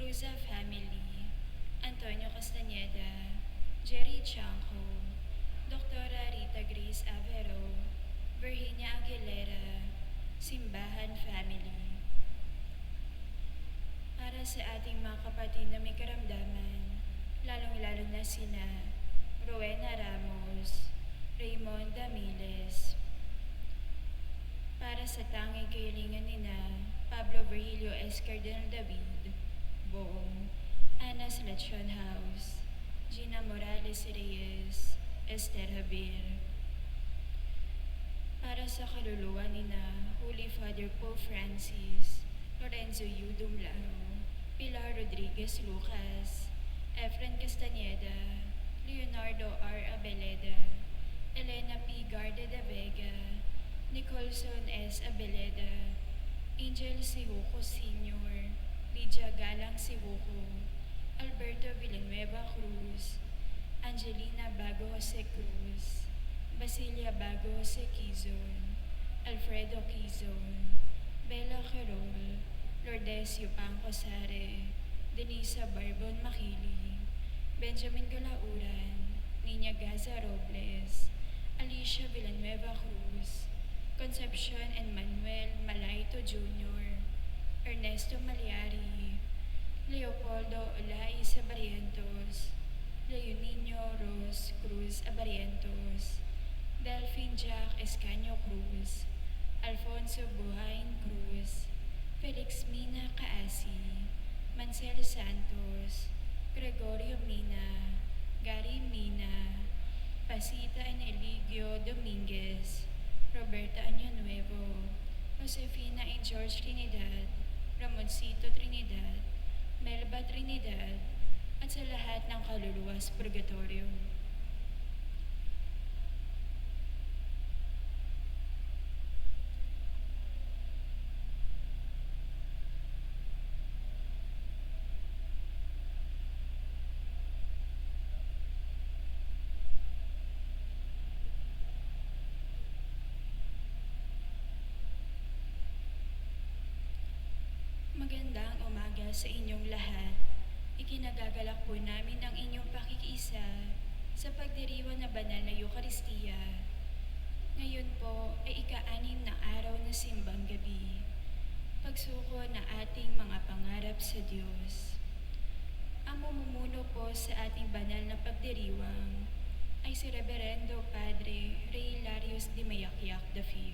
Cruza family, Antonio Castañeda, Jerry Chanco, Doktora Rita Grace Avero, Virginia Aguilera, Simbahan family. Para sa ating mga kapatid na may karamdaman, lalong-lalo na sina Rowena Ramos, Raymond Damiles. Para sa tanging kahilingan nina Pablo Virgilio S. Cardinal David, Boong, Ana Salachon House, Gina Morales Reyes, Esther Habir. Para sa kaluluwa nina Holy Father Pope Francis, Lorenzo U. Dumlao, Pilar Rodriguez Lucas, Efren Castañeda, Leonardo R. Abeleda, Elena P. Garde de Vega, Nicholson S. Abeleda, Angel Sihuko Sr., Lydia Galang Sihuko, Alberto Villanueva Cruz, Angelina Bago Jose Cruz, Basilia Bago Jose Quizon, Alfredo Quizon, Bella Querol, Lourdes Yupanco Sare, Denisa Barbon Makili, Benjamin Galauran, Nina Gaza Robles, Alicia Villanueva Cruz, Concepcion and Manuel Malaito Jr., Ernesto Maliari, Leopoldo Olay Barrientos, Leonino Ros Cruz Abarientos, Delphine Jack Escaño Cruz, Alfonso Buhain Cruz, Felix Mina Kaasi, Mancel Santos, Gregorio Mina, Gary Mina, Pasita and Eligio Dominguez, Roberta Año Nuevo, Josefina and George Trinidad, Ramoncito Trinidad, Melba Trinidad, at sa lahat ng kaluluwa sa purgatorio. Magandang umaga sa inyong lahat. Ikinagagalak po namin ang inyong pakikiisa sa pagdiriwang na banal na Eucharistia. Ngayon po ay ika-6 na araw na simbang gabi. Pagsuko na ating mga pangarap sa Diyos. Ang mamumuno po sa ating banal na pagdiriwang ay si Reverendo Padre Ray Larios de Mayakyak V.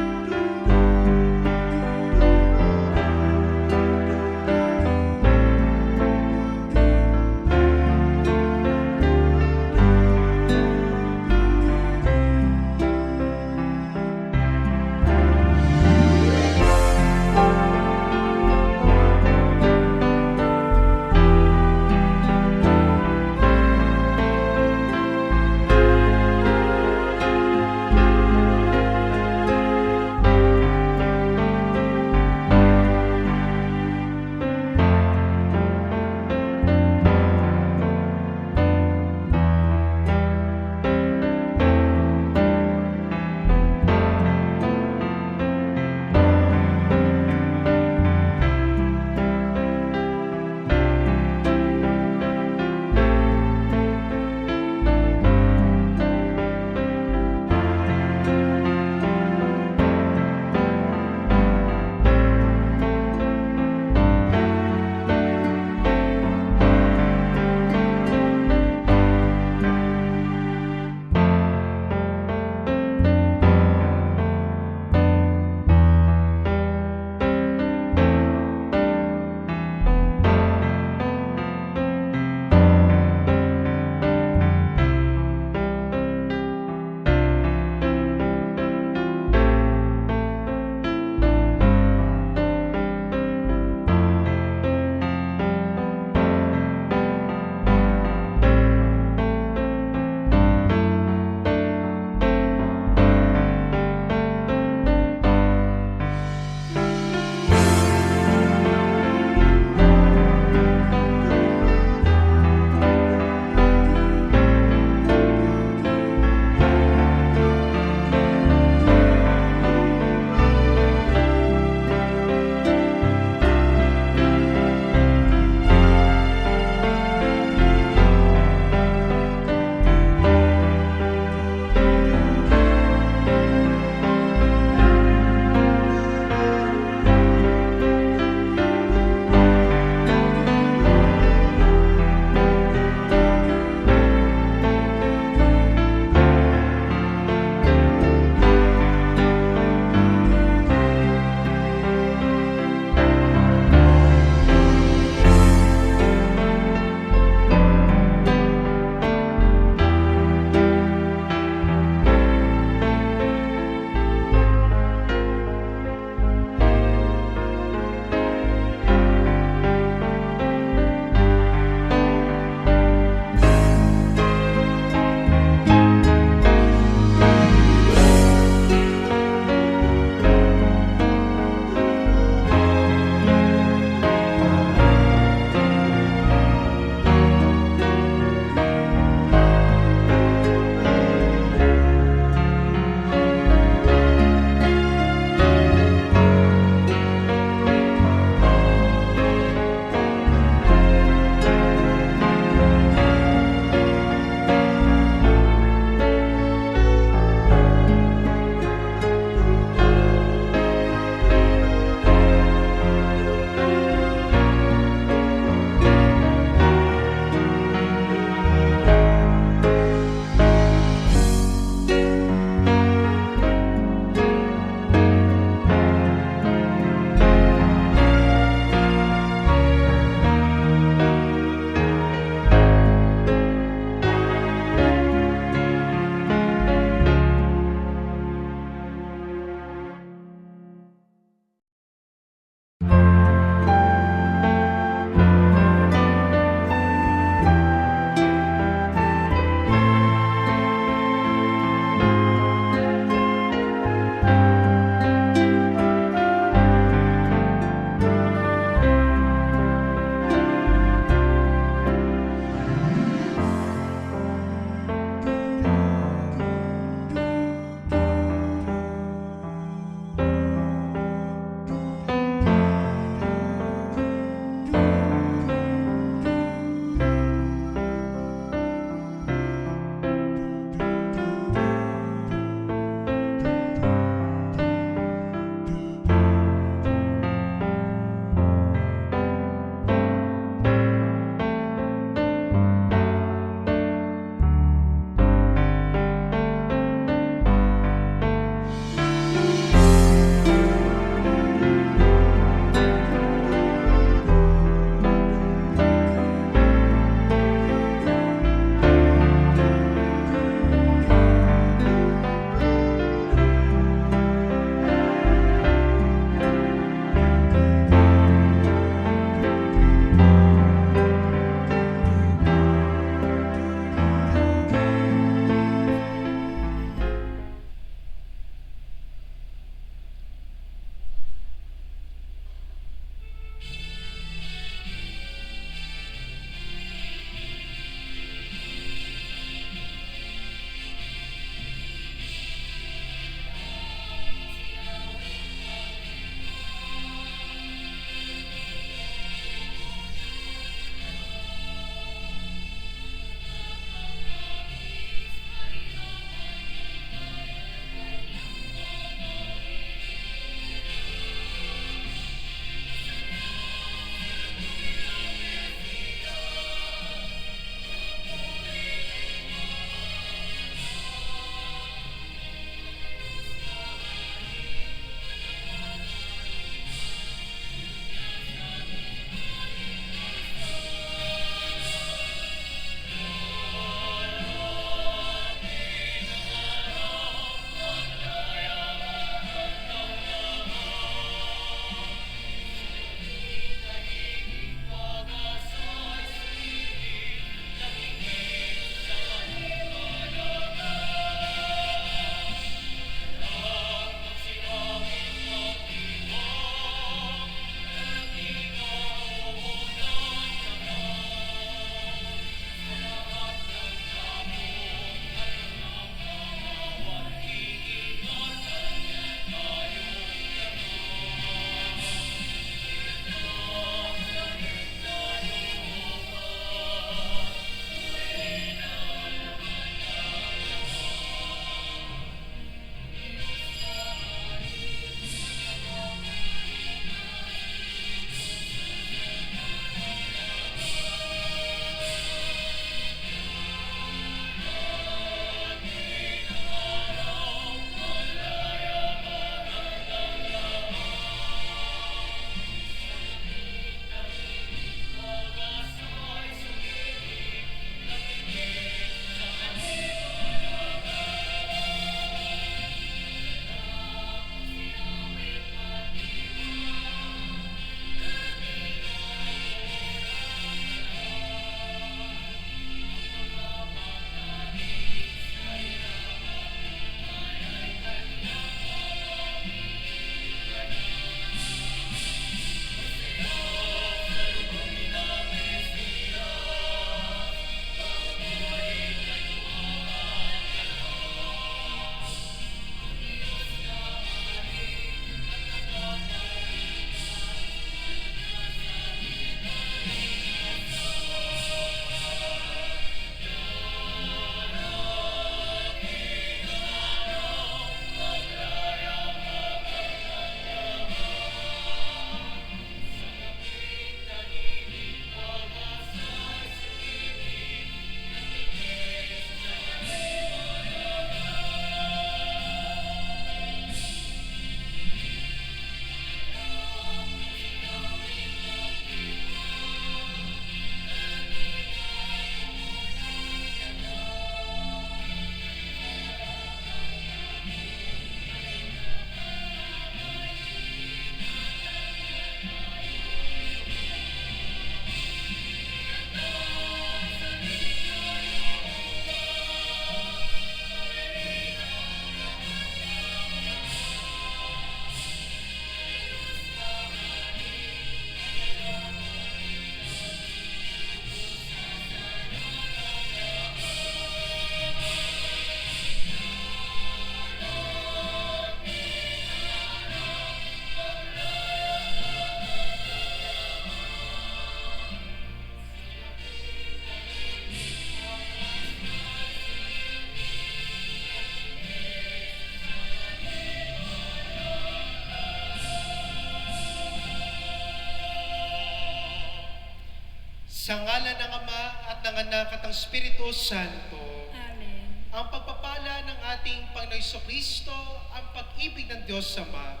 Anak at ang Espiritu Santo. Amen. Ang pagpapala ng ating Panginoon Kristo, ang pag-ibig ng Diyos Ama,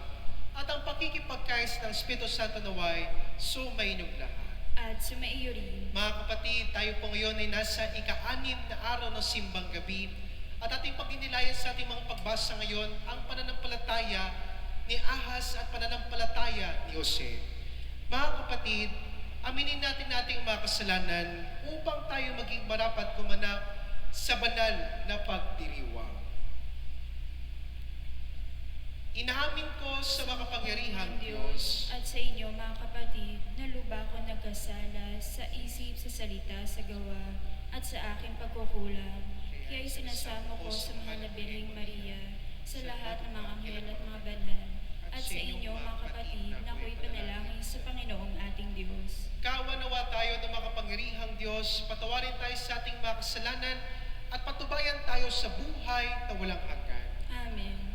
at ang pakikipagkais ng Espiritu Santo naway sumainyong lahat. At sumaiyo rin. Mga kapatid, tayo po ngayon ay nasa ika-6 na araw ng simbang gabi at ating pagdinilayan sa ating mga pagbasa ngayon ang pananampalataya ni Ahaz at pananampalataya ni Jose. Mga kapatid, aminin natin ating mga kasalanan upang tayo maging marapat gumanap sa banal na pagdiriwang. Inaamin ko sa makapangyarihang Diyos At sa inyo, mga kapatid, na lubha ko nagkasala sa isip, sa salita, sa gawa, at sa aking pagkukulang. Kaya sinasamo ko sa mahal na Birheng Maria, sa lahat ng mga anghel at mga banal, at sa inyo, mga kapatid, na ako'y panalangin sa Panginoong ating Diyos. Kaawanawa tayo ng makapangyarihang Diyos, patawarin tayo sa ating mga kasalanan at patubayan tayo sa buhay na walang hanggan. Amen.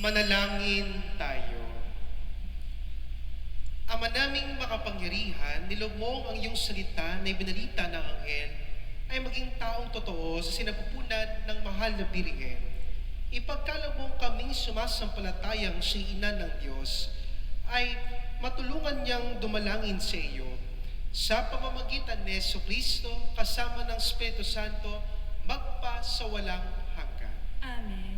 Manalangin tayo. Ama naming makapangyarihan, nilob mo ang iyong salita na ibinalita ng anghel ay maging taong totoo sa sinapupunan ng mahal na Birhen. Ipagkaloob mo kaming sumasampalatayang si Ina ng Diyos ay matulungan niyang dumalangin sa iyo. Sa pamamagitan ni Jesucristo kasama ng Espiritu Santo, magpa sa walang hanggan. Amen.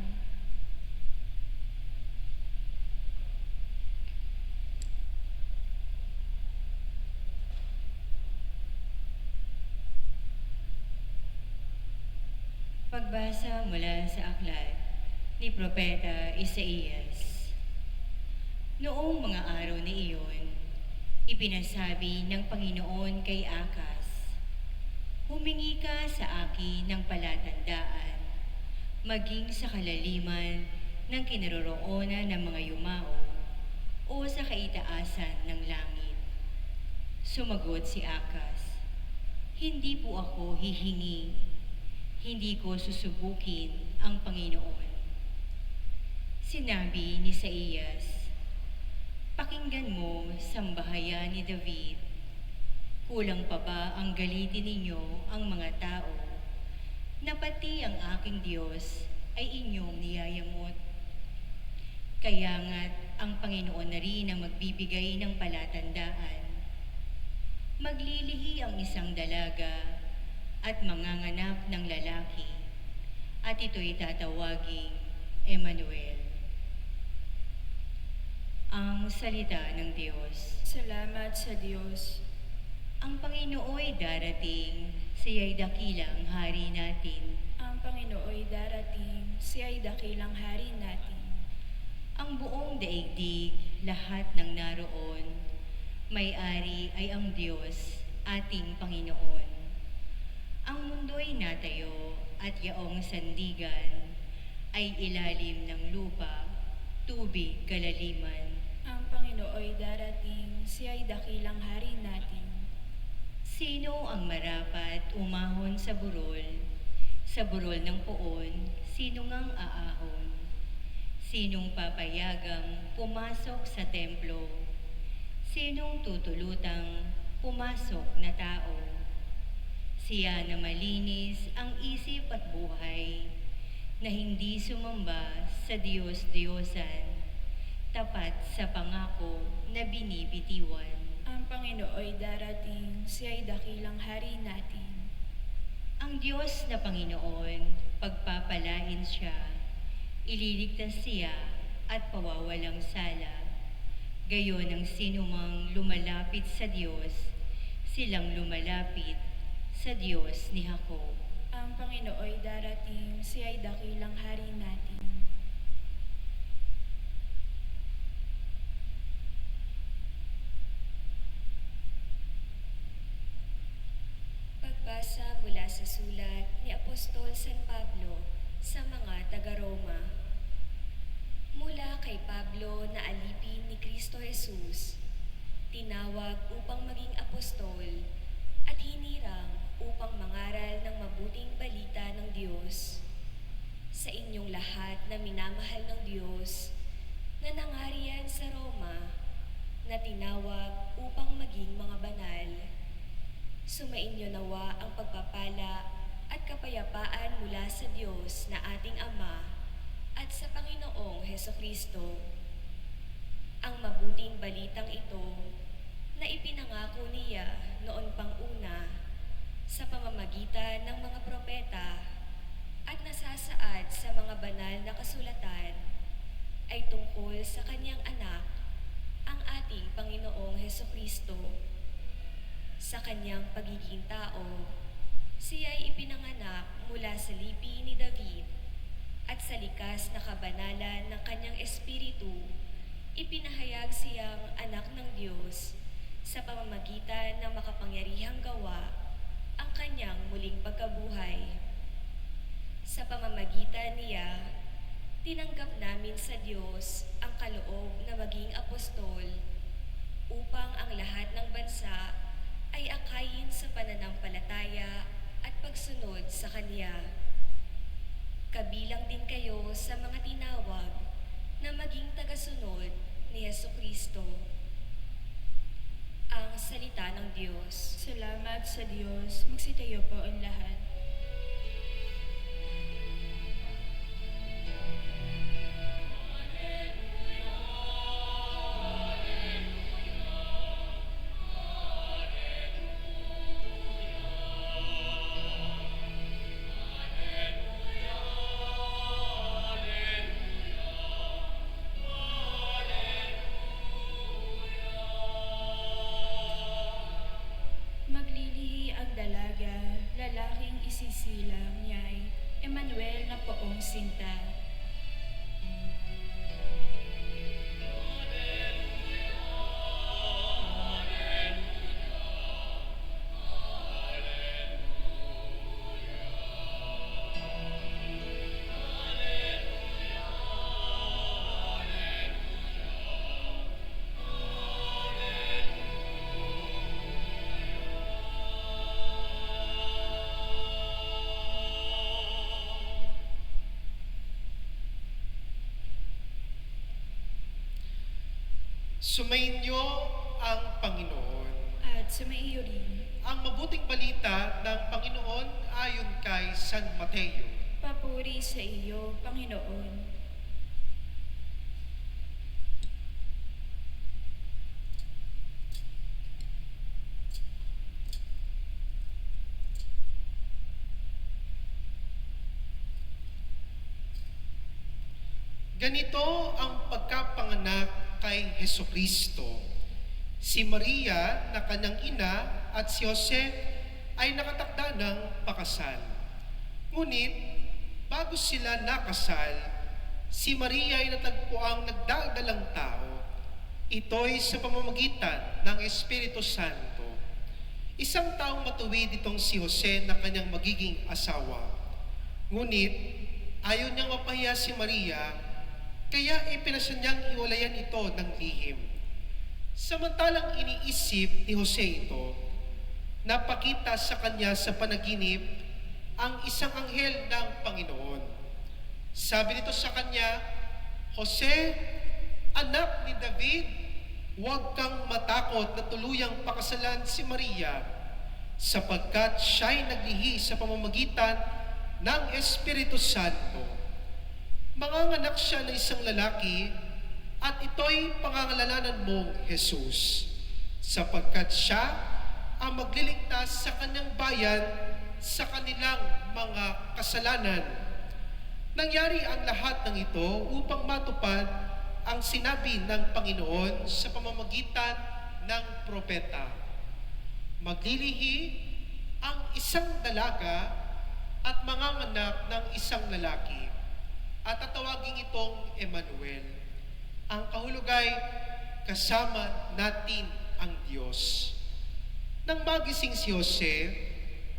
Pagbasa mula sa aklat ni Propeta Isaías. Noong mga araw na iyon, ipinasabi ng Panginoon kay Akas, "Humingi ka sa akin ng palatandaan, maging sa kalaliman ng kinaroroonan ng mga yumao o sa kaitaasan ng langit." Sumagot si Akas, "Hindi po ako hihingi. Hindi ko susubukin ang Panginoon." Sinabi ni Isaías, "Pakinggan mo, sambahayan ni David. Kulang pa ba ang galitin ninyo ang mga tao, na pati ang aking Diyos ay inyong niyayamot? Kaya nga't ang Panginoon na rin ang magbibigay ng palatandaan. Maglilihi ang isang dalaga at manganganak ng lalaki, at ito'y tatawaging Emmanuel." Ang salita ng Diyos. Salamat sa Diyos. Ang Panginooy darating, siya'y dakilang hari natin. Ang Panginooy darating, siya'y dakilang hari natin. Ang buong daigdig, lahat ng naroon, may-ari ay ang Diyos, ating Panginoon. Ang mundo'y natayo at yaong sandigan ay ilalim ng lupa, tubig kalaliman. Ang Panginooy darating, siya'y dakilang hari natin. Sino ang marapat umahon sa burol? Sa burol ng poon, sino ngang aahon? Sinong papayagang pumasok sa templo? Sinong tutulutang pumasok na tao? Siya na malinis ang isip at buhay, na hindi sumamba sa Diyos-Diyosan, tapat sa pangako na binibitiwan. Ang Panginooy darating, siya'y dakilang hari natin. Ang Diyos na Panginoon, pagpapalain siya, ililigtas siya at pawawalang sala. Gayon ang sinumang lumalapit sa Diyos, silang lumalapit sa Diyos ni Jacob. Ang Panginooy darating, siya'y dakilang hari natin. Pagbasa mula sa sulat ni Apostol San Pablo sa mga taga-Roma. Mula kay Pablo na alipin ni Kristo Jesus, tinawag upang maging apostol at hinirang upang mangaral ng mabuting balita ng Diyos sa inyong lahat na minamahal ng Diyos na nangarian sa Roma, na tinawag upang maging mga banal. Sumainyo nawa ang pagpapala at kapayapaan mula sa Diyos na ating Ama at sa Panginoong Hesukristo. Ang mabuting balitang ito na ipinangako niya noon pang una sa pamamagitan ng mga propeta at nasasaad sa mga banal na kasulatan ay tungkol sa kanyang anak, ang ating Panginoong Hesukristo. Sa kanyang pagiging tao, siya ay ipinanganak mula sa lipi ni David at sa likas na kabanalan ng kanyang espiritu, ipinahayag siyang anak ng Diyos sa pamamagitan ng makapangyarihang gawa ang kanyang muling pagkabuhay. Sa pamamagitan niya, tinanggap namin sa Diyos ang kaloob na maging apostol upang ang lahat ng bansa ay akayin sa pananampalataya at pagsunod sa Kanya. Kabilang din kayo sa mga tinawag na maging tagasunod ni Jesucristo. Ang salita ng Diyos. Salamat sa Diyos. Magsitayo po ang lahat. Maglilihi ang dalaga, lalaking isisilang niya'y Emmanuel na poong sinta. Sumainyo ang Panginoon. At sumaiyo rin, Ang mabuting balita ng Panginoon ayon kay San Mateo. papuri sa iyo, Panginoon. Ganito ang pagkapanganak kay Hesukristo. Si Maria na kanyang ina at si Jose ay nakatakda ng pakasal. Ngunit, bago sila nakasal, si Maria ay natagpuang nagdadalang tao. Ito'y sa pamamagitan ng Espiritu Santo. Isang taong matuwid itong si Jose na kanyang magiging asawa. Ngunit, ayaw niyang mapahiya si Maria, kaya ipinasya niyang hiwalayan ito ng lihim. Samantalang iniisip ni Jose ito, napakita sa kanya sa panaginip ang isang anghel ng Panginoon. Sabi nito sa kanya, Jose, anak ni David, huwag kang matakot na tuluyang pakasalan si Maria, sapagkat siya'y naglihi sa pamamagitan ng Espiritu Santo. Manganganak siya ng isang lalaki at ito'y pangangalanan mong Jesus, sapagkat siya ang magliligtas sa kanyang bayan sa kanilang mga kasalanan. Nangyari ang lahat ng ito upang matupad ang sinabi ng Panginoon sa pamamagitan ng propeta. Maglilihi ang isang dalaga at manganganak ng isang lalaki, at tatawagin itong Emmanuel. Ang kahulugay, kasama natin ang Diyos. Nang magising si Jose,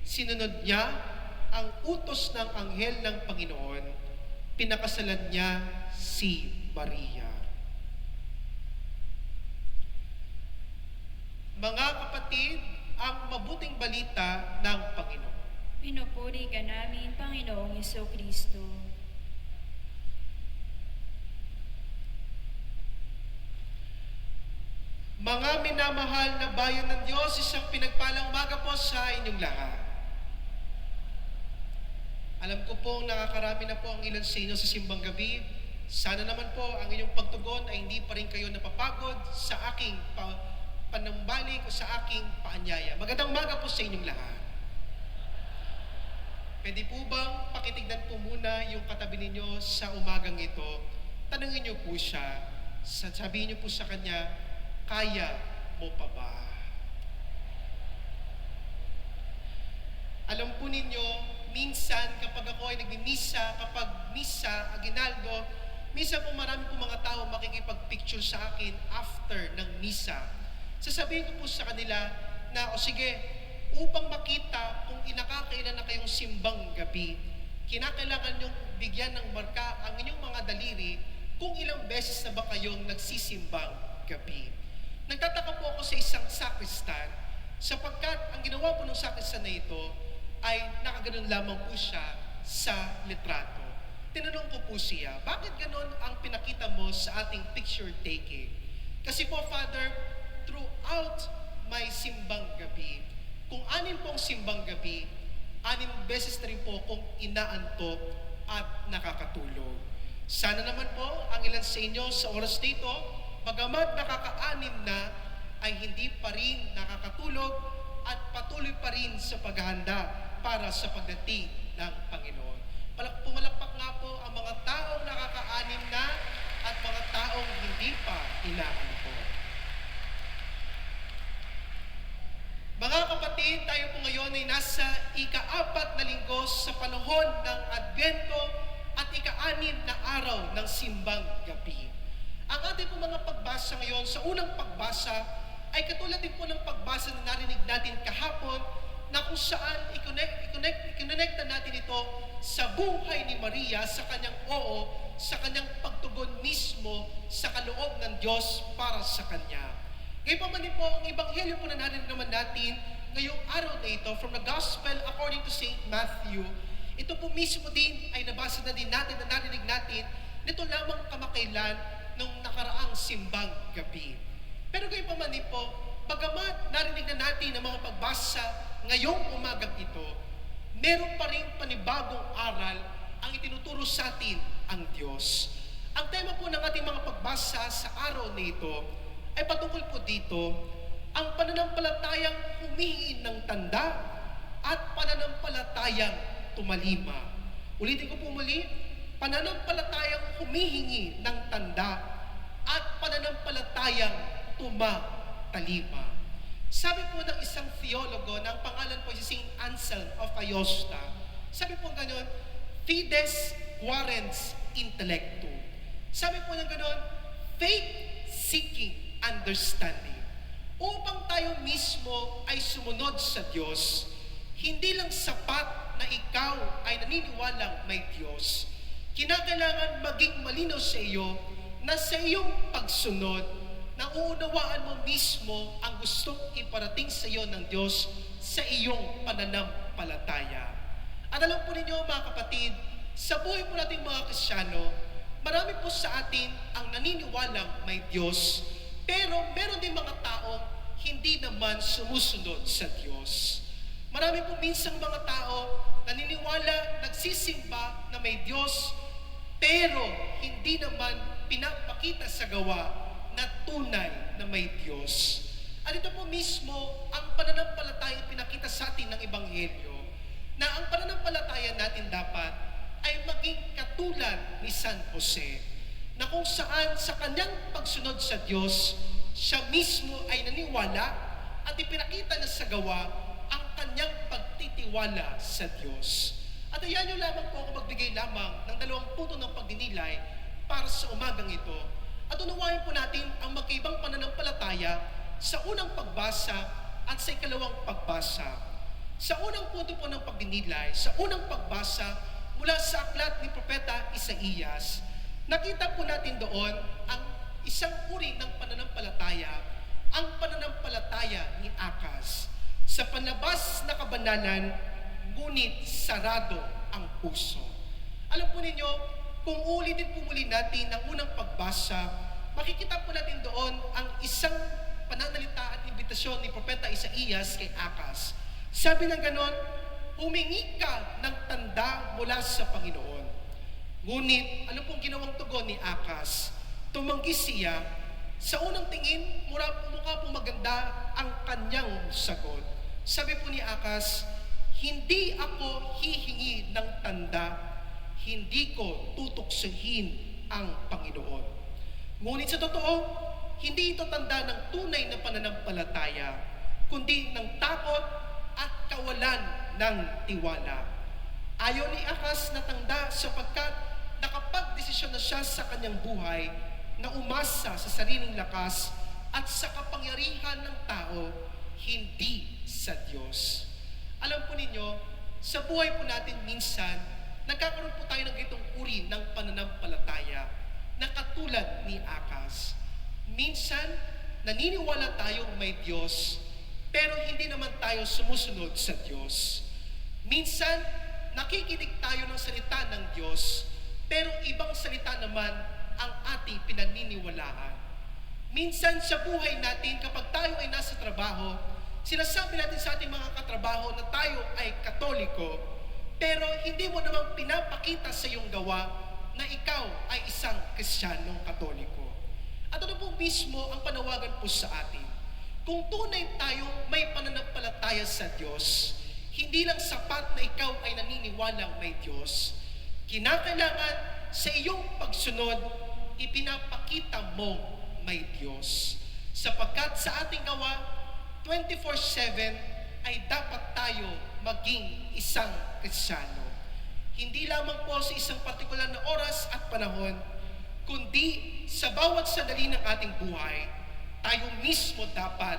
sinunod niya ang utos ng anghel ng Panginoon, pinakasalan niya si Maria. Mga kapatid, ang mabuting balita ng Panginoon. Pinupuri ka namin, Panginoong Jesucristo. Mga minamahal na bayan ng Diyos, isang pinagpalang umaga po sa inyong lahat. Alam ko pong nakakarami na po ang ilan sa inyo sa simbang gabi. Sana naman po ang inyong pagtugon ay hindi pa rin kayo napapagod sa aking panambalik o sa aking paanyaya. Magandang umaga po sa inyong lahat. Pwede po bang pakitignan po muna yung katabi ninyo sa umagang ito? Tanungin niyo po siya, sabihin niyo po sa kanya, kaya mo pa ba? Alam po ninyo, minsan kapag ako ay nagmimisa, kapag misa, aginaldo, minsan po marami po mga tao makikipag-picture sa akin after ng misa. Sasabihin ko po sa kanila na, o sige, upang makita kung inakakailan na kayong simbang gabi, kinakailangan niyong bigyan ng marka ang inyong mga daliri kung ilang beses na ba kayong nagsisimbang gabi. Nagtataka po ako sa isang sakristan sapagkat ang ginawa po ng sakristan na ito ay nakaganon lamang po siya sa litrato. tinanong ko po siya, bakit ganon ang pinakita mo sa ating picture taking? Kasi po, Father, throughout my simbang gabi, kung 6 pong simbang gabi, 6 beses na rin po akong inaantok at nakakatulog. Sana naman po ang ilan sa inyo sa oras dito, bagamat nakaka-6 na, ay hindi pa rin nakakatulog at patuloy pa rin sa paghahanda para sa pagdating ng Panginoon. Pumalakpak nga po ang mga taong nakaka-6 na at mga taong hindi pa inaantok. Mga kapatid, tayo po ngayon ay nasa ika-4 na linggo sa panahon ng Adbyento at ika-6 na araw ng simbang gabi. Ang ating po mga pagbasa ngayon, sa unang pagbasa, ay katulad din po ng pagbasa na narinig natin kahapon na kung saan ikonekta natin ito sa buhay ni Maria, sa kanyang oo, sa kanyang pagtugon mismo sa kaloob ng Diyos para sa kanya. Ngayon pa man din po, ang ebanghelyo po na narinig naman natin ngayong araw na ito from the Gospel according to St. Matthew, ito po mismo din ay nabasa na din natin na narinig natin nito lamang kamakailan nung nakaraang simbang gabi. Pero ngayon pa man din po, bagamat narinig na natin ang mga pagbasa ngayong umagang ito, meron pa rin panibagong aral ang itinuturo sa atin ang Diyos. Ang tema po ng ating mga pagbasa sa araw na ito ay patungkol po dito, ang pananampalatayang humihingi ng tanda at pananampalatayang tumalima. Ulitin ko po muli, pananampalatayang humihingi ng tanda at pananampalatayang tumatalima. Sabi po ng isang theologo na ang pangalan po si St. Anselm of Aosta, sabi po gano'n, fides warrants intellectu. Sabi po ng gano'n, faith seeking understanding. Upang tayo mismo ay sumunod sa Diyos, hindi lang sapat na ikaw ay naniniwalang may Diyos. Kinakailangan maging malinaw sa iyo na sa iyong pagsunod, nauunawaan mo mismo ang gustong iparating sa iyo ng Diyos sa iyong pananampalataya. At alam po ninyo mga kapatid, sa buhay po nating mga Kristyano, marami po sa atin ang naniniwalang may Diyos, pero meron din mga taong hindi naman sumusunod sa Diyos. Marami po minsang mga tao naniniwala, nagsisimba na may Diyos, pero hindi naman pinapakita sa gawa na tunay na may Diyos. At ito po mismo ang pananampalataya pinakita sa atin ng Ebanghelyo, na ang pananampalataya natin dapat ay maging katulad ni San Jose, na kung saan sa kanyang pagsunod sa Diyos, siya mismo ay naniwala at ipinakita niya sa gawa ang kanyang pagtitiwala sa Diyos. At ayan nyo lamang po ako magbigay lamang ng 2 punto ng pagdinilay para sa umagang ito. At unawain po natin ang magkaibang pananampalataya sa unang pagbasa at sa ikalawang pagbasa. Sa unang punto po ng pagdinilay, sa unang pagbasa mula sa aklat ni Propeta Isaías, nakita po natin doon ang isang uri ng pananampalataya, ang pananampalataya ni Akas. Sa panlabas na kabanalan, ngunit sarado ang puso. Alam po ninyo, kung ulitin po muli natin ang unang pagbasa, makikita po natin doon ang isang pananalita at imbitasyon ni Propeta Isaías kay Akas. Sabi ng ganon, humingi ka ng tanda mula sa Panginoon. Ngunit, ano pong ginawang tugon ni Akas? Tumanggi siya. Sa unang tingin, mukha pong maganda ang kanyang sagot. Sabi po ni Akas, hindi ako hihingi ng tanda, hindi ko tutuksohin ang Panginoon. Ngunit sa totoo, hindi ito tanda ng tunay na pananampalataya, kundi ng takot at kawalan ng tiwala. Ayaw ni Akas na tanda sapagkat nakapag-desisyon na siya sa kanyang buhay na umasa sa sariling lakas at sa kapangyarihan ng tao, hindi sa Diyos. Alam po ninyo, sa buhay po natin minsan, nagkakaroon po tayo ng ganitong uri ng pananampalataya na katulad ni Akas. Minsan, naniniwala tayong may Diyos, pero hindi naman tayo sumusunod sa Diyos. Minsan, nakikinig tayo ng salita ng Diyos, pero ibang salita naman ang ating pinaniniwalaan. Minsan sa buhay natin, kapag tayo ay nasa trabaho, sinasabi natin sa ating mga katrabaho na tayo ay Katoliko, pero hindi mo namang pinapakita sa iyong gawa na ikaw ay isang Kristiyanong Katoliko. At ano po mismo ang panawagan po sa atin? Kung tunay tayong may pananampalataya sa Diyos, hindi lang sapat na ikaw ay naniniwalang may Diyos. Kinakailangan sa iyong pagsunod, ipinapakita mo may Diyos. Sapagkat sa ating gawa, 24/7 ay dapat tayo maging isang Kristiyano. Hindi lamang po sa isang partikular na oras at panahon, kundi sa bawat sandali ng ating buhay, tayo mismo dapat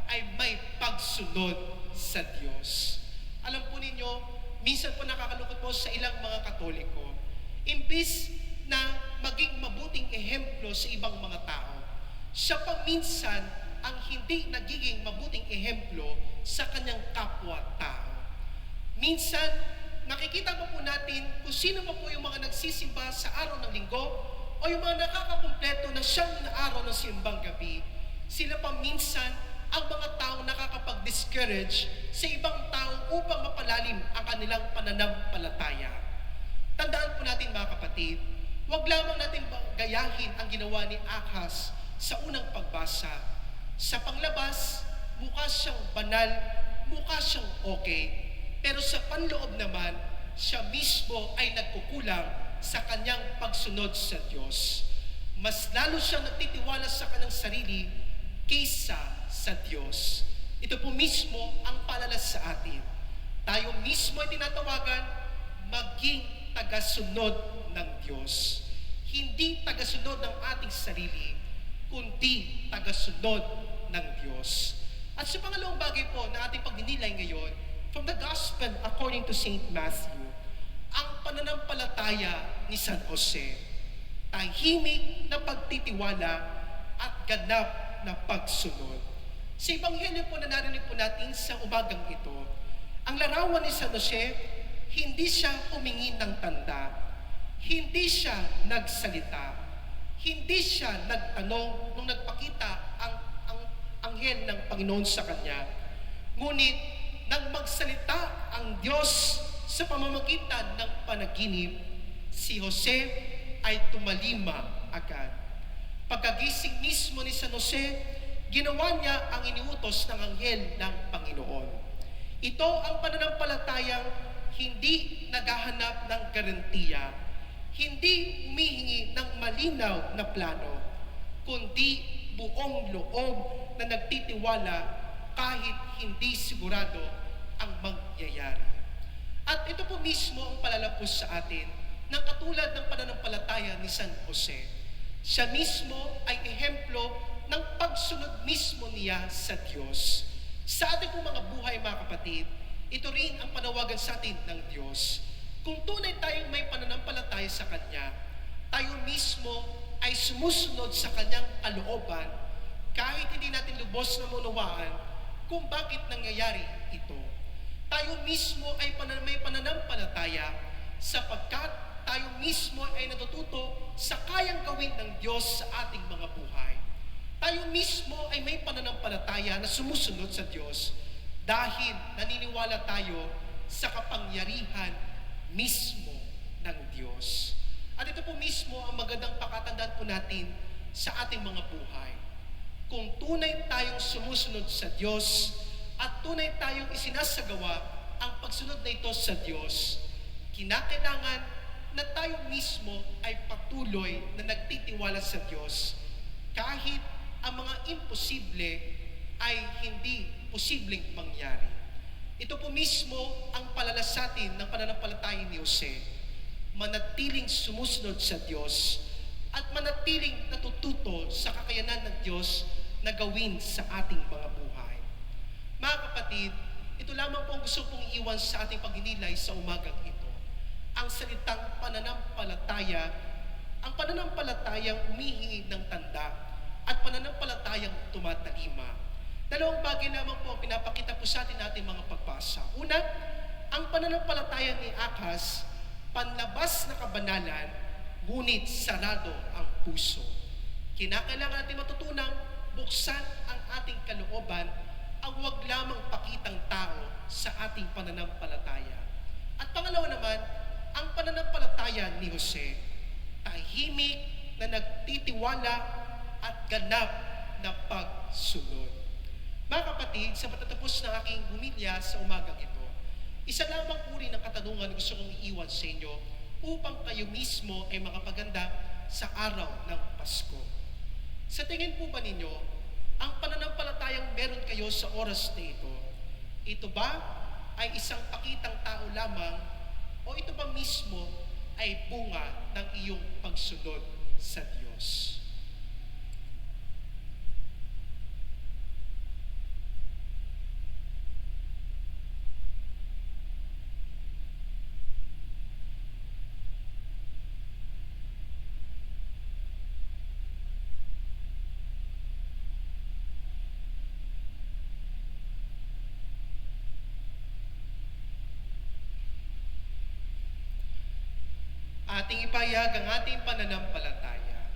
ay may pagsunod sa Diyos. Alam po ninyo, minsan po nakakalungkot po sa ilang mga Katoliko, imbis na maging mabuting ehemplo sa ibang mga tao, siya pa minsan ang hindi nagiging mabuting ehemplo sa kanyang kapwa-tao. Minsan, nakikita pa po natin kung sino pa po yung mga nagsisimba sa araw ng linggo o yung mga nakakakumpleto na siyang na araw ng simbang gabi. Sila pa minsan ang mga taong nakakapag-discourage sa ibang tao upang mapalalim ang kanilang pananampalataya. Tandaan po natin mga kapatid, huwag lamang natin gayahin ang ginawa ni Ahaz sa unang pagbasa. Sa panglabas, mukha siyang banal, mukha siyang okay. Pero sa panloob naman, siya mismo ay nagkukulang sa kanyang pagsunod sa Diyos. Mas lalo siyang nagtitiwala sa kanyang sarili kaysa sa Diyos. Ito po mismo ang paalala sa atin. Tayo mismo ay tinatawagan maging tagasunod ng Diyos. Hindi tagasunod ng ating sarili, kundi tagasunod ng Diyos. At sa pangalawang bagay po na ating pagninilay ngayon, from the Gospel according to St. Matthew, ang pananampalataya ni San Jose, tahimik na pagtitiwala at ganap na pagsunod. Sa Ebanghelyo po na narinig po natin sa umagang ito, ang larawan ni San Jose, hindi siya humingi ng tanda, hindi siya nagsalita, hindi siya nagtanong nung nagpakita ang anghel ng Panginoon sa kanya. Ngunit nang magsalita ang Diyos sa pamamagitan ng panaginip, si Jose ay tumalima agad. Pagkagising mismo ni San Jose, ginawa niya ang iniutos ng anghel ng Panginoon. Ito ang pananampalatayang hindi naghahanap ng garantiya, hindi humihingi ng malinaw na plano, kundi buong loob na nagtitiwala kahit hindi sigurado ang mangyayari. At ito po mismo ang palalapos sa atin ng katulad ng pananampalataya ni San Jose. Siya mismo ay ehemplo ng pagsunod mismo niya sa Diyos. Sa ating po mga buhay mga kapatid, ito rin ang panawagan sa atin ng Diyos. Kung tunay tayong may pananampalataya sa Kanya, tayo mismo ay sumusunod sa Kanyang kalooban kahit hindi natin lubos na maunawaan kung bakit nangyayari ito. Tayo mismo ay may pananampalataya sapagkat tayo mismo ay natututo sa kayang gawin ng Diyos sa ating mga buhay. Tayo mismo ay may pananampalataya na sumusunod sa Diyos dahil naniniwala tayo sa kapangyarihan mismo ng Diyos. At ito po mismo ang magandang pakatandaan po natin sa ating mga buhay. Kung tunay tayong sumusunod sa Diyos at tunay tayong isinasagawa ang pagsunod na ito sa Diyos, kinakailangan na tayo mismo ay patuloy na nagtitiwala sa Diyos kahit ang mga imposible ay hindi posibleng mangyari. Ito po mismo ang palala sa atin ng pananampalataya ni Jose. Manatiling sumusunod sa Diyos at manatiling natututo sa kakayanan ng Diyos na gawin sa ating mga buhay. Mga kapatid, ito lamang po ang gusto kong iwan sa ating pagninilay sa umagang ito. Ang salitang pananampalataya, ang pananampalatayang humihingi ng tanda at pananampalatayang tumatalima. Dalawang bagay lamang po ang pinapakita po sa atin natin mga pagbasa. Una, ang pananampalataya ni Ahaz, panlabas na kabanalan ngunit sarado ang puso. Kinakailangan natin matutunang buksan ang ating kalooban ang huwag lamang pakitang tao sa ating pananampalataya. At pangalawa naman, ang pananampalataya ni Jose, tahimik na nagtitiwala at ganap na pagsunod. Mga kapatid, sa patatapos ng aking humilya sa umagang ito, isa lamang uri ng katanungan na gusto kong iiwan sa inyo upang kayo mismo ay makapaganda sa araw ng Pasko. Sa tingin po ba ninyo, ang pananampalatayang meron kayo sa oras na ito ba ay isang pakitang tao lamang o ito ba mismo ay bunga ng iyong pagsunod sa Diyos? Ating ipahayag ang ating pananampalataya.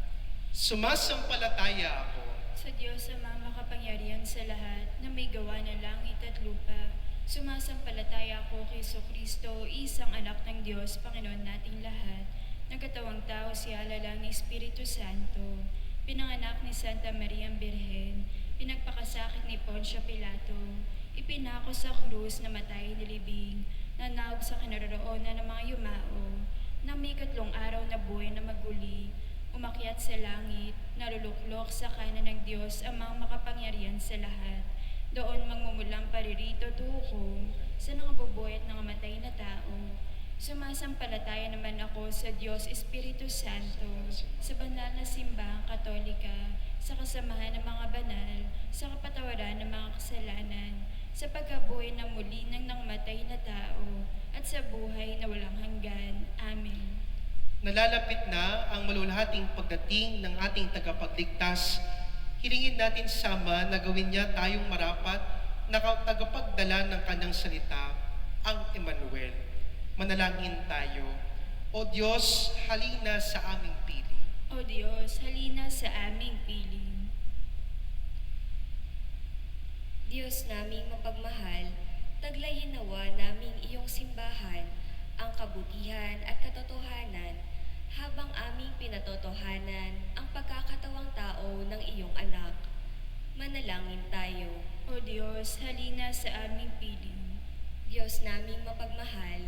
Sumasampalataya ako Sa Diyos Ama makapangyarihan sa lahat na may gawa ng langit at lupa. Sumasampalataya ako kay Kristo, isang anak ng Diyos, Panginoon nating lahat. Nagkatawang tao siya lang ni Espiritu Santo. Pinanganak ni Santa Maria Birhen. Pinagpakasakit ni Poncio Pilato. Ipinako sa krus na matay nilibing. Nanawag sa kinaroroonan ng mga yumao. Na may katlong araw na buhay na maguli. Umakyat sa langit, naruluklok sa kanan ng Diyos amang makapangyarihan sa lahat. Doon magmumulang paririto tukong sa nangabubuhay at nangamatay na tao. Sumasampalataya naman ako sa Diyos Espiritu Santo, sa banal na simbahang katolika, sa kasamahan ng mga banal, sa kapatawaran ng mga kasalanan, sa pagkabuhay na muli ng nangamatay na tao, at sa buhay na walang hanggan. Amen. Nalalapit na ang malulhating pagdating ng ating tagapagligtas. Hilingin natin sama na gawin niya tayong marapat na tagapagdala ng kanyang salita, ang Emmanuel. Manalangin tayo. O Diyos, halina sa aming piling. O Diyos, halina sa aming piling. Diyos naming mapagmahal, taglayin nawa naming iyong simbahan ang kabutihan at katotohanan habang aming pinatotohanan ang pagkakatawang tao ng iyong anak. Manalangin tayo. O Diyos, halina sa aming piling. Diyos naming mapagmahal,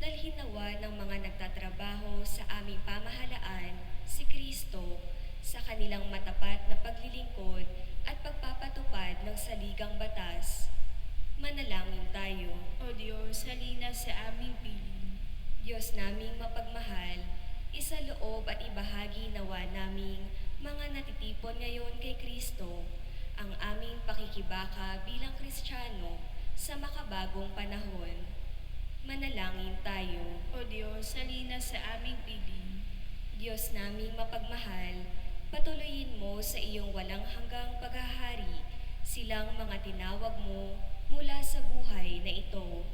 dalhin nawa ng mga nagtatrabaho sa aming pamahalaan si Kristo sa kanilang matapat na paglilingkod at pagpapatupad ng saligang batas. Manalangin tayo. O Diyos, halina sa aming piling. Diyos naming mapagmahal, isaloob at ibahagi nawa naming mga natitipon ngayon kay Kristo ang aming pakikibaka bilang Kristiyano sa makabagong panahon. Manalangin tayo. O Diyos, halina sa aming piling. Diyos naming mapagmahal, patuloyin mo sa iyong walang hanggang paghahari silang mga tinawag mo mula sa buhay na ito.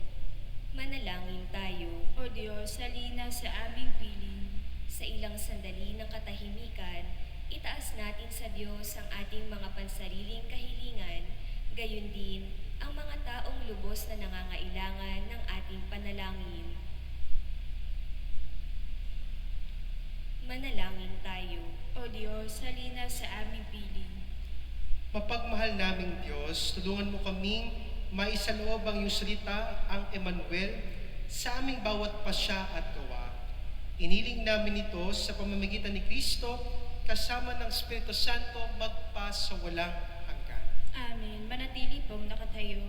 Manalangin tayo. O Diyos, halina sa aming piling. Sa ilang sandali ng katahimikan, itaas natin sa Diyos ang ating mga pansariling kahilingan, gayon din ang mga taong lubos na nangangailangan ng ating panalangin. Manalangin tayo. O Diyos, halina sa aming piling. Mapagmahal naming Diyos, tulungan mo kaming maisaloob ang iyong salita, ang Emmanuel, sa aming bawat pasya at gawa. Iniling namin ito sa pamamagitan ni Kristo, kasama ng Espiritu Santo, magpa sa walang hanggan. Amen. Manatili pong nakatayo.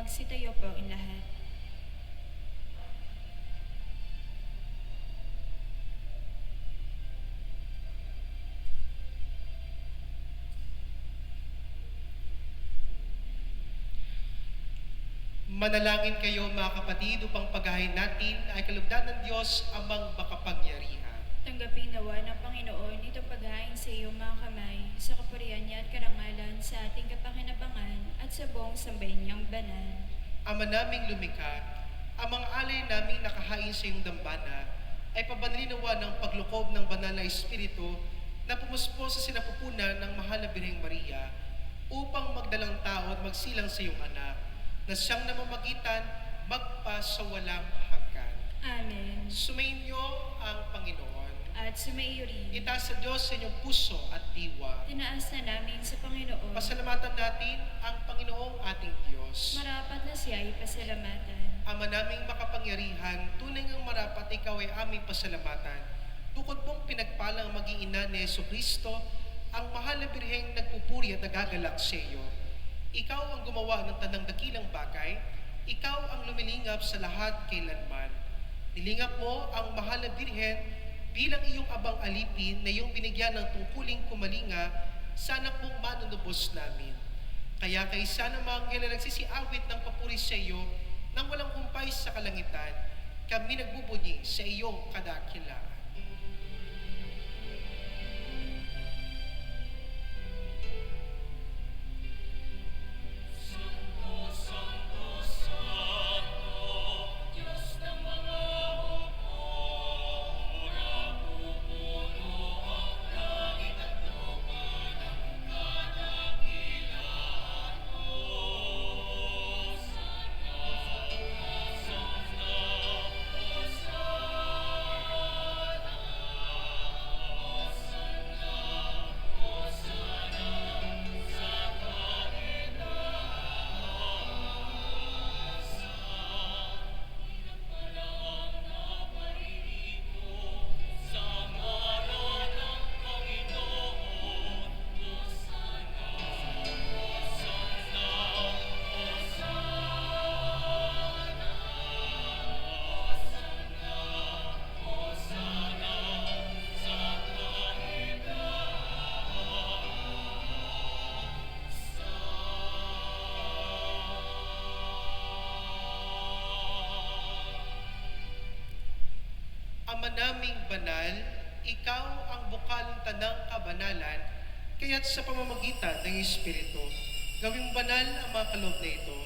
magsitayo po ang lahat. Manalangin kayo mga kapatid upang paghahain natin ay kalugdan ng Diyos amang makapangyarihan. Tanggapin nawa ng Panginoon itong paghain sa iyong mga kamay, sa kapurihan niya at karangalan sa ating kapakinabangan at sa buong sambahin niyang banal. Ama naming lumikha, ang mga alay naming nakahain sa iyong dambana ay pabanlinawa ng paglukob ng banal na Espiritu na pumuspo sa sinapupunan ng mahal na Birheng Maria upang magdalang tao at magsilang sa iyong anak na siyang namamagitan magpasawalang hanggan. Amen. Sumainyo ang Panginoon. At sumaiyo rin. Itaas sa Diyos sa inyong puso at diwa. Tinaas na namin sa Panginoon. Pasalamatan natin ang Panginoong ating Diyos. Marapat na siya ay pasalamatan. Ama naming makapangyarihan, tunay ngang marapat ikaw ay aming pasalamatan. Bukod mong pinagpalang maging ina ni Jesucristo, ang mahal na birheng nagpupuri at nagagalak sa iyo. Ikaw ang gumawa ng tanang dakilang bagay, ikaw ang lumilingap sa lahat kailanman. Nilingap mo ang mahal na birhen bilang iyong abang alipin na iyong binigyan ng tungkuling kumalinga sa anak mong manunubos namin. Kaya kaysa namang yan na nagsisiawit ng papuri sa iyo nang walang humpay sa kalangitan, kami nagbubunyi sa iyong kadakilaan. Ama naming banal, ikaw ang bukal ng tanang kabanalan, kaya't sa pamamagitan ng Espiritu, gawing banal ang mga kaloob na ito,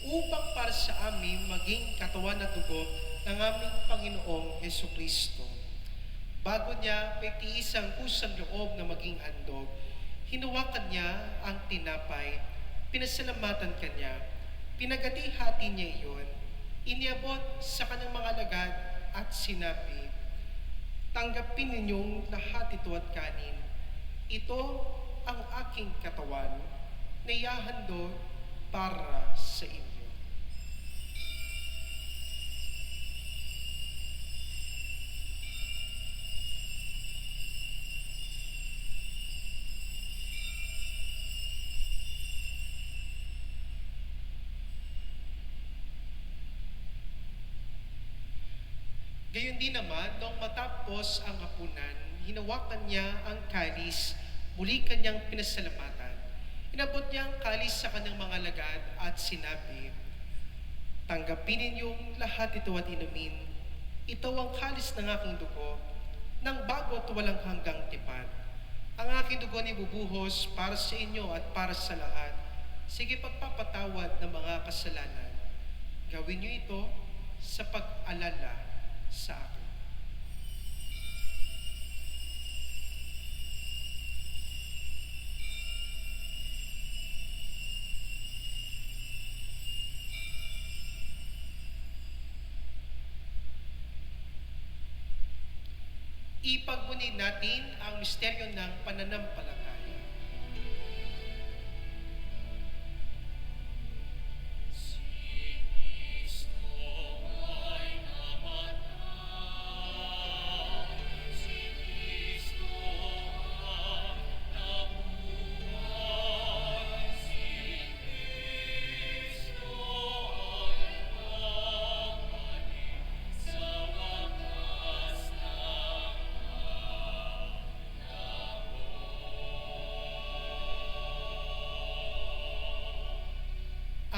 upang para sa amin maging katawan at dugo ng aming Panginoong Jesucristo. Bago niya paitiis ang kusang loob na maging handog, hinuwakan niya ang tinapay, pinasalamatan kanya, pinagati-hati niya iyon, iniabot sa kanyang mga alagad at sinabi, "Tanggapin ninyong lahat ito at kanin. Ito ang aking katawan na ihahandog para sa inyo." Gayon din naman, noong matapos ang hapunan, hinawakan niya ang kalis, muli kanyang pinasalamatan. Inabot niya ang kalis sa kanyang mga alagad at sinabi, "Tanggapin ninyong lahat ito at inumin. Ito ang kalis ng aking dugo, ng bago at walang hanggang tipan. Ang aking dugo ni bubuhos para sa inyo at para sa lahat. Sige pagpapatawad ng mga kasalanan. Gawin niyo ito sa pag-alala sa akin." Ipagbunin natin ang misteryo ng pananampalataya.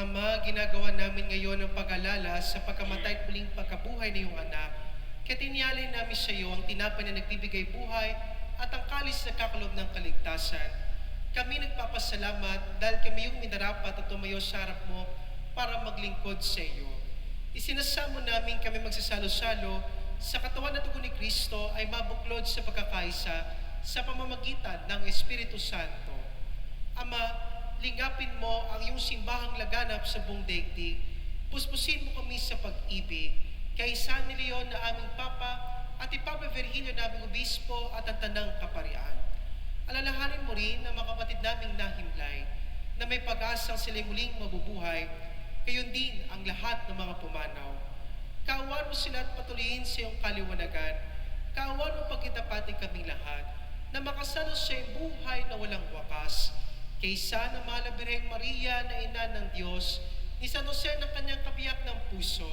Ama, ginagawa namin ngayon ang pag-alala sa pagkamatay at muling pagkabuhay ng iyong anak. Kaya tinialay namin sa iyo ang tinapay na nagbibigay buhay at ang kalis na kakalob ng kaligtasan. Kami nagpapasalamat dahil kami yung minarapat at tumayo sa harap mo para maglingkod sa iyo. Isinasamo namin kami magsasalo-salo sa katawan at dugo ni Kristo ay mabuklod sa pagkakaisa sa pamamagitan ng Espiritu Santo. Ama, lingapin mo ang iyong simbahang laganap sa buong daigdig. Puspusin mo kami sa pag-ibig. Kay San Leon na aming Papa at Papa Virgilio naming Obispo at ang Tanang Kaparian. Alalahanin mo rin ang mga kapatid naming nahimlay na may pag-asang sila'y muling mabubuhay, gayon din ang lahat ng mga pumanaw. Kaawaan mo sila at patuloyin sa iyong kaliwanagan. Kaawaan mo pagkitapatin kaming lahat na makasalo sa iyong buhay na walang wakas. Kaysa na mahal na Birheng Maria na ina ng Diyos, ni San Jose ng kanyang kabiyak ng puso,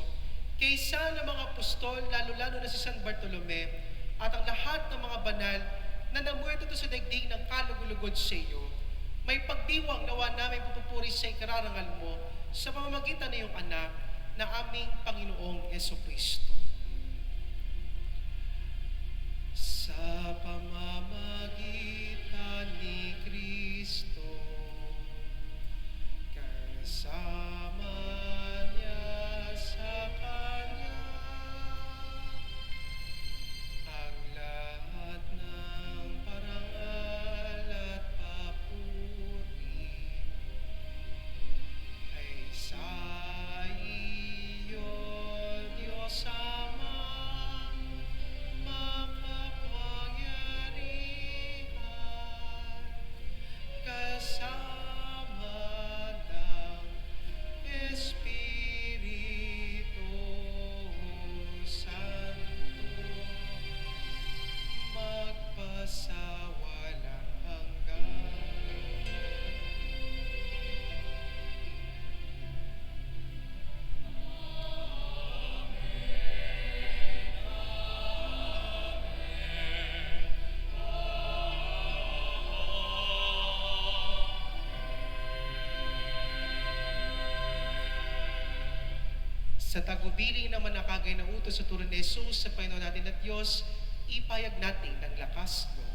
kaysa ng mga apostol, lalo-lalo na si San Bartolome, at ang lahat ng mga banal na namuhay dito sa daigdig ng kalugulugod sa iyo, may pagdiwang nawa namin pupupuri sa ikararangal mo sa pamamagitan ng iyong anak na aming Panginoong Jesucristo. Sa pamamagitan ni Kristo, kasama niya sa Kanya, ang lahat ng parangal at papuri ay sa iyo, Diyos Ama, makapangyarihan, kasama ng Espiritu Santo, magpasawalang hanggan. Sa tagubilin naman na kagay na utos sa turo ni Jesus sa Panginoon natin at Diyos, ipayag natin ng lakas loob.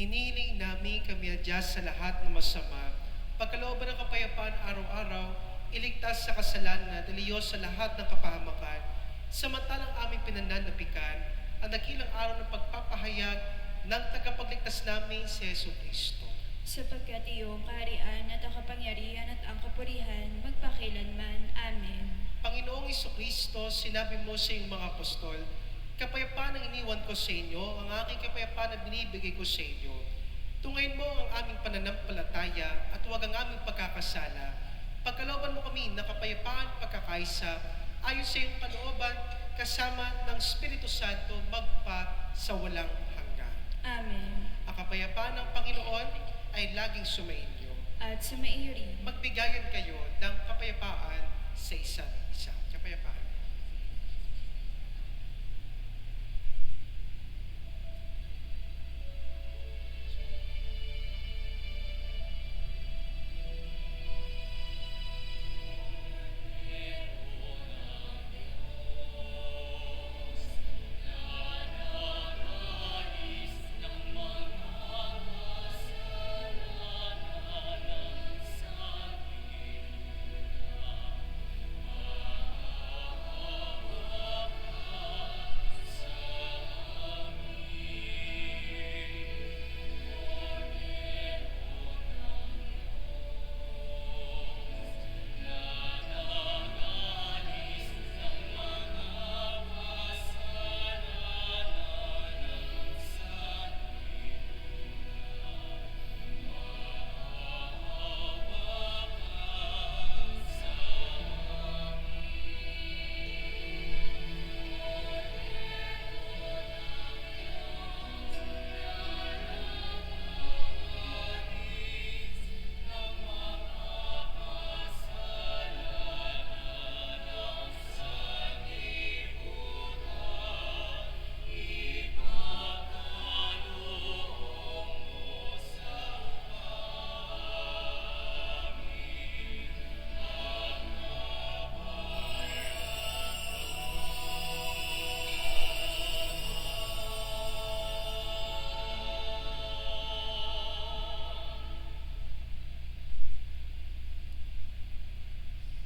Hinihiling namin kami adyas sa lahat ng masama, pagkalooban ng kapayapaan araw-araw, iligtas sa kasalanan at iliyos sa lahat ng kapahamakan, samantalang aming pinananapikan ang dakilang araw ng pagpapahayag ng tagapagligtas namin si Yesu Kristo. Sapagkat iyong kaharian at ang kapangyarihan at ang kapurihan magpakilanman. Amen. Panginoong Kristo, sinabi mo sa iyong mga apostol, kapayapaan ang iniwan ko sa inyo, ang aking kapayapaan na binibigay ko sa inyo. Tungayin mo ang aming pananampalataya at huwag ang aming pagkakasala. Pagkalooban mo kami ng kapayapaan pagkakaisa, ayon sa iyong kalooban, kasama ng Espiritu Santo magpa sa walang hanggan. Amen. Ang kapayapaan ng Panginoon ay laging sumainyo. At sumaiyo rin. Magbigayan kayo ng kapayapaan sa isa't isa. Kapayapaan.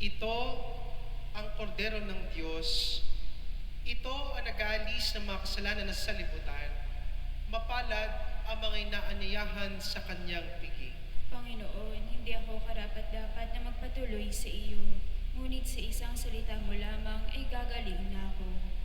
Ito ang kordero ng Diyos. Ito ang nag-aalis ng mga kasalanan sa libutan. Mapalad ang mga inaanyayahan sa kanyang pigi. Panginoon, hindi ako karapat-dapat na magpatuloy sa iyo. Ngunit sa isang salita mo lamang ay gagaling na ako.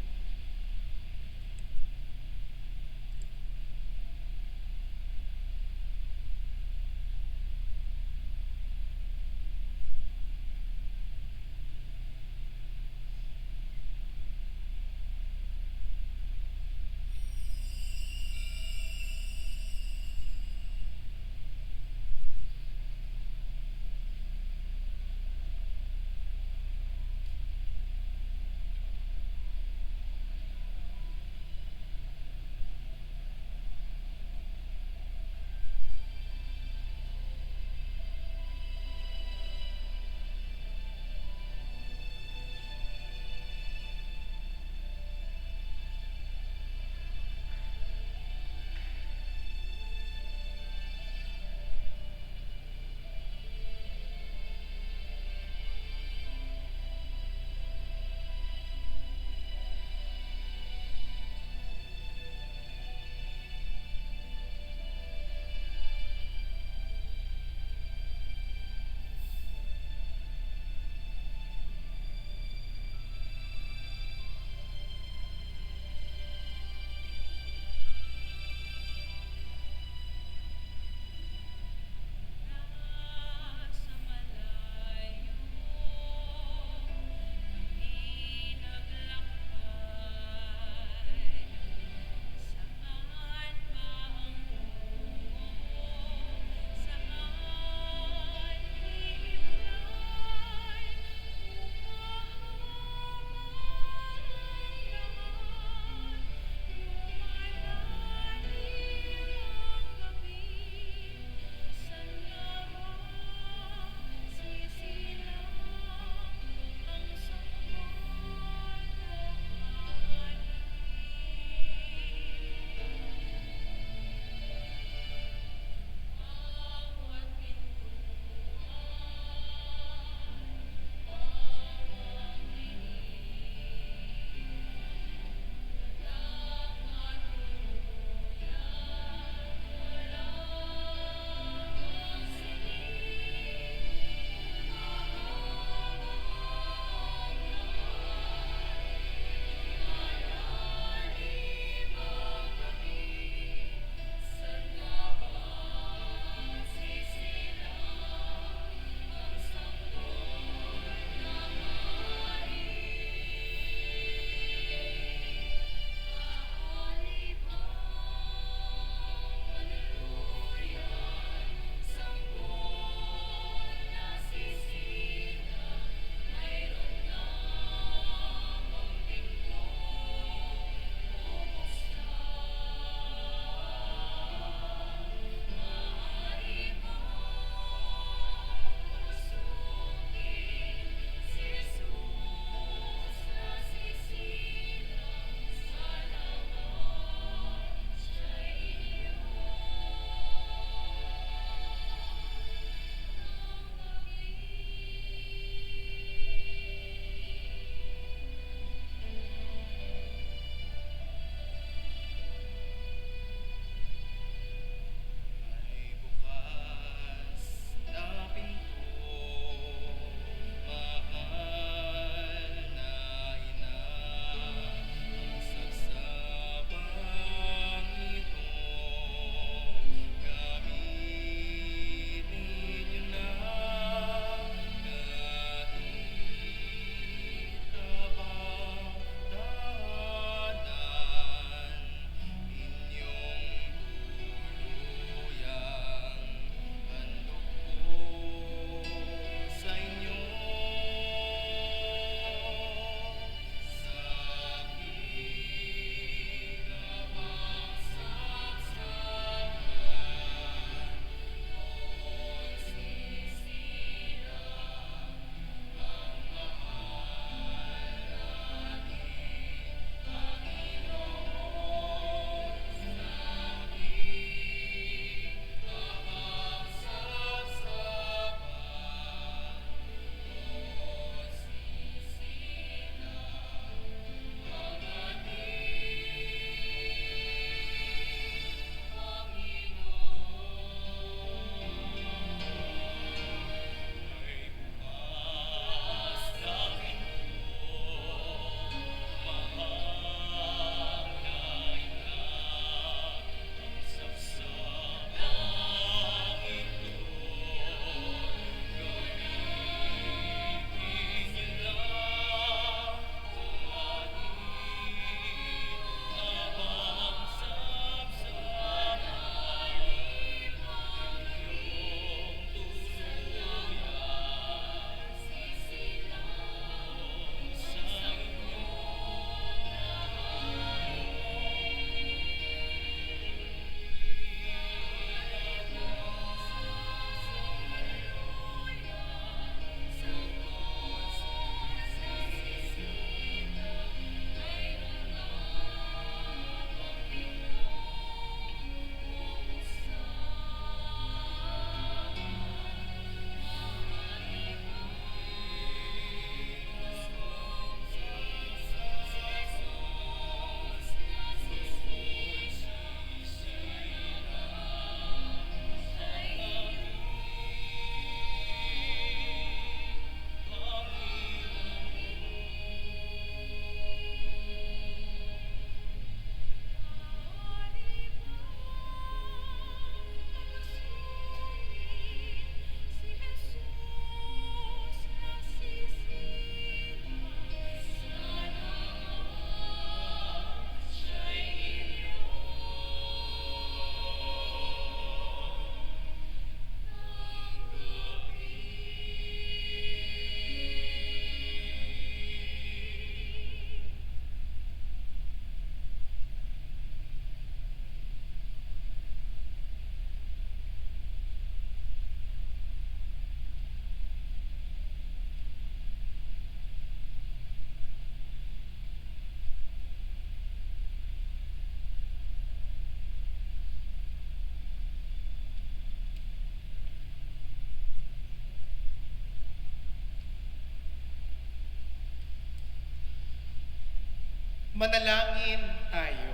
Manalangin tayo.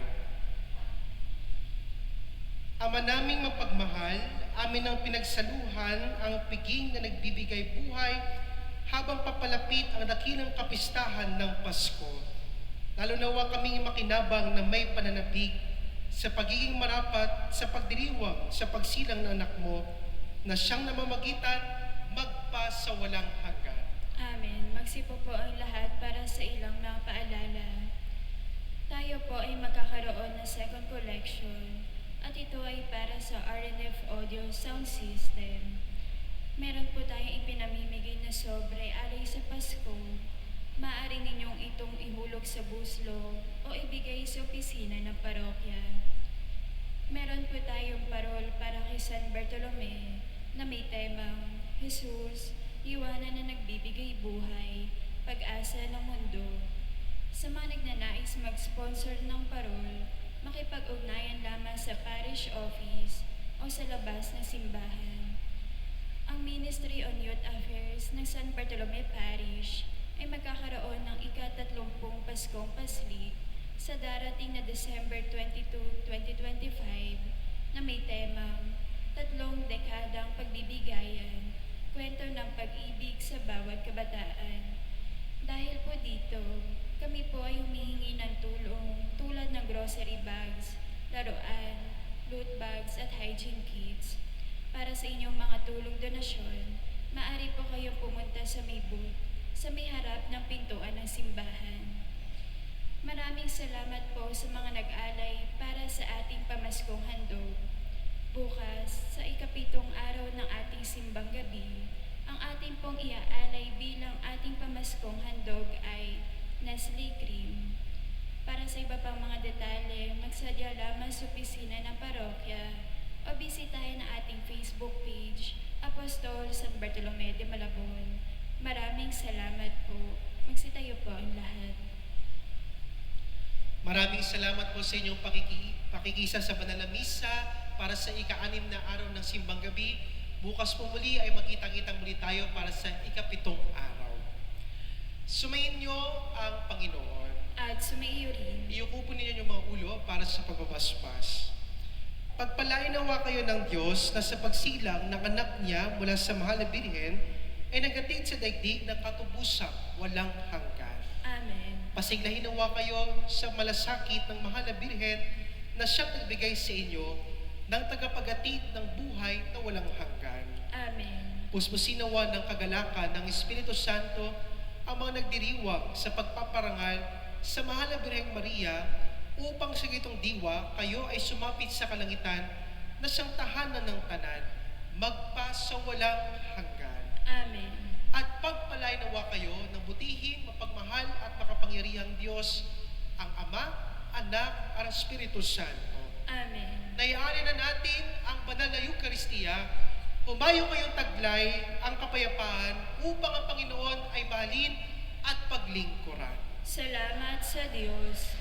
Ama naming mapagmahal, amin ang pinagsaluhan ang piging na nagbibigay buhay habang papalapit ang dakilang kapistahan ng Pasko. Lalo nawa kaming makinabang na may pananabik sa pagiging marapat sa pagdiriwang sa pagsilang ng anak mo na siyang namamagitan magpa sa walang hanggan. Amen. Magsipo po ang lahat para sa ilang mga paalala. Tayo po ay magkakaroon ng second collection at ito ay para sa RNF Audio Sound System. Meron po tayong ipinamimigay na sobre alay sa Pasko. Maaari ninyong itong ihulog sa buslo o ibigay sa opisina ng parokya. Meron po tayong parol para kay San Bartolome na may temang Jesus, liwanag na nagbibigay buhay, pag-asa ng mundo. Sa mga nagnanais mag-sponsor ng parol, makipag-ugnayan lamang sa parish office o sa labas ng simbahan. Ang Ministry on Youth Affairs ng San Bartolome Parish ay magkakaroon ng ika-30 Paskong Paslig sa darating na December 22, 2025 na may temang 3 dekadang pagbibigayan, kwento ng pag-ibig sa bawat kabataan. Dahil po dito, kami po ay humihingi ng tulong tulad ng grocery bags, laruan, loot bags at hygiene kits. Para sa inyong mga tulong donasyon, maaari po kayong pumunta sa may booth sa may harap ng pintuan ng simbahan. Maraming salamat po sa mga nag-alay para sa ating pamaskong handog. Bukas, sa ikapitong araw ng ating simbang gabi, ang ating pong iaalay bilang ating pamaskong handog ay Nestle Cream. Para sa iba pang mga detalye, magsadya lamang sa opisina ng parokya o bisitahin ang ating Facebook page, Apostol San Bartolome de Malabon. Maraming salamat po. Magsitayo po ang lahat. Maraming salamat po sa inyong pakikisa sa banal na misa para sa ika-6 na araw ng simbang gabi. Bukas po muli ay magkitang-kitang muli tayo para sa ika-7 araw. Sumayin niyo ang Panginoon. At sumaiyo rin. Iyuko po ninyo yung mga ulo para sa pagbabasbas. Pagpalain nawa kayo ng Diyos na sa pagsilang ng anak niya mula sa mahal na Birhen ay nagatid sa daigdig ng katubusang walang hanggan. Amen. Pasiglahin nawa kayo sa malasakit ng mahal na Birhen na siyang nagbigay sa inyo ng tagapagatid ng buhay na walang hanggan. Amen. Puspusin nawa ng kagalakan ng Espiritu Santo ang mga nagdiriwang sa pagpaparangal sa mahal na Birheng Maria upang sa gitong diwa kayo ay sumapit sa kalangitan na siyang tahanan ng tanan, magpa sa walang hanggan. Amen. At pagpalain nawa kayo ng butihing, mapagmahal at makapangyarihang Diyos, ang Ama, Anak, at Espiritu Santo. Amen. Naialin na natin ang banal na Eucharistia. Humayo kayong taglay ang kapayapaan upang ang Panginoon ay mahalin at paglingkuran. Salamat sa Diyos.